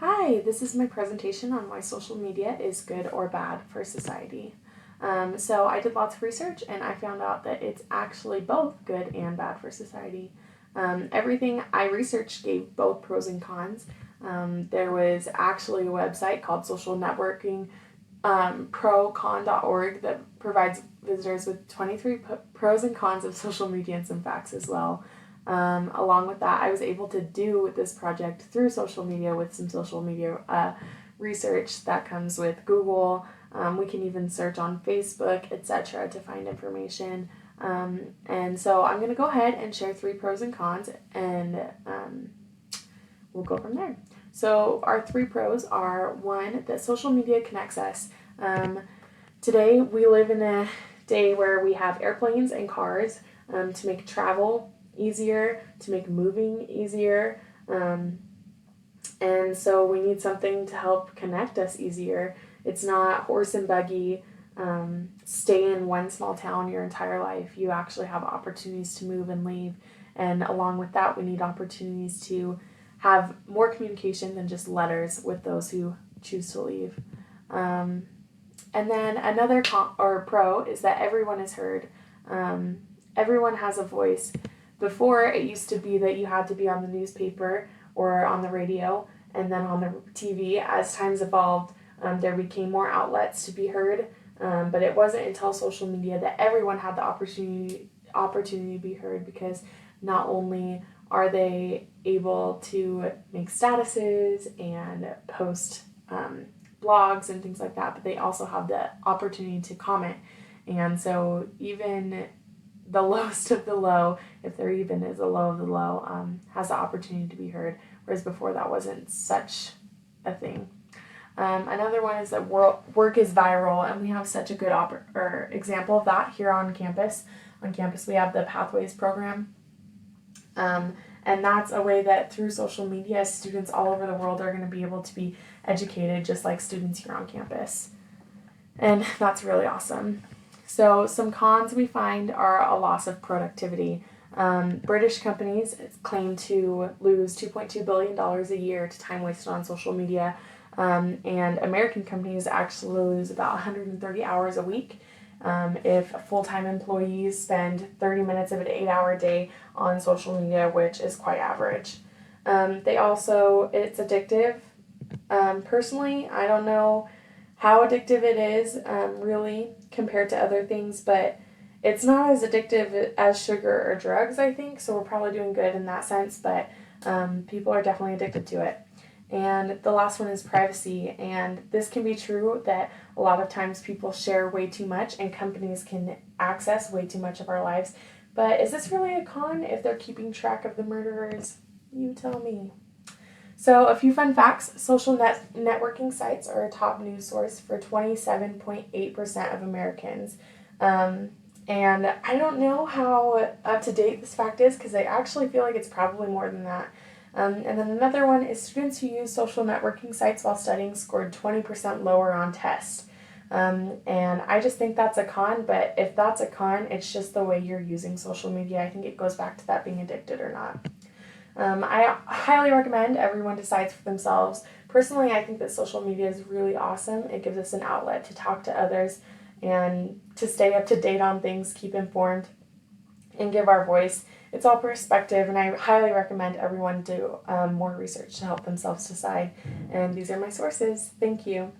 Hi, this is my presentation on why social media is good or bad for society. So I did lots of research and I found out that it's actually both good and bad for society. Everything I researched gave both pros and cons. There was actually a website called Social Networking procon.org that provides visitors with 23 pros and cons of social media and some facts as well. Along with that, I was able to do this project through social media with some social media research that comes with Google. We can even search on Facebook, etc., to find information. And so I'm going to go ahead and share 3 pros and cons, and we'll go from there. So our 3 pros are: 1, that social media connects us. Today we live in a day where we have airplanes and cars to make travel easier, to make moving easier, and so we need something to help connect us easier. It's not horse and buggy, stay in one small town your entire life. You actually have opportunities to move and leave, and along with that we need opportunities to have more communication than just letters with those who choose to leave. And then another pro is that everyone is heard. Everyone has a voice. Before, it used to be that you had to be on the newspaper or on the radio and then on the TV. As times evolved, there became more outlets to be heard, but it wasn't until social media that everyone had the opportunity to be heard, because not only are they able to make statuses and post blogs and things like that, but they also have the opportunity to comment. And so even the lowest of the low, if there even is a low of the low, has the opportunity to be heard, whereas before that wasn't such a thing. Another one is that work is viral, and we have such a good example of that here on campus. On campus we have the Pathways program, and that's a way that through social media students all over the world are going to be able to be educated just like students here on campus, and that's really awesome. So some cons we find are a loss of productivity. British companies claim to lose $2.2 billion a year to time wasted on social media, and American companies actually lose about 130 hours a week if full-time employees spend 30 minutes of an 8-hour day on social media, which is quite average. It's addictive. Personally, I don't know how addictive it is really compared to other things, but it's not as addictive as sugar or drugs, I think, so we're probably doing good in that sense, but people are definitely addicted to it. And the last one is privacy, and this can be true that a lot of times people share way too much and companies can access way too much of our lives, but is this really a con if they're keeping track of the murderers? You tell me. So a few fun facts: social networking sites are a top news source for 27.8% of Americans. And I don't know how up to date this fact is, because I actually feel like it's probably more than that. And then another one is students who use social networking sites while studying scored 20% lower on tests. And I just think that's a con, but if that's a con, it's just the way you're using social media. I think it goes back to that being addicted or not. I highly recommend everyone decides for themselves. Personally, I think that social media is really awesome. It gives us an outlet to talk to others and to stay up to date on things, keep informed, and give our voice. It's all perspective, and I highly recommend everyone do more research to help themselves decide. And these are my sources. Thank you.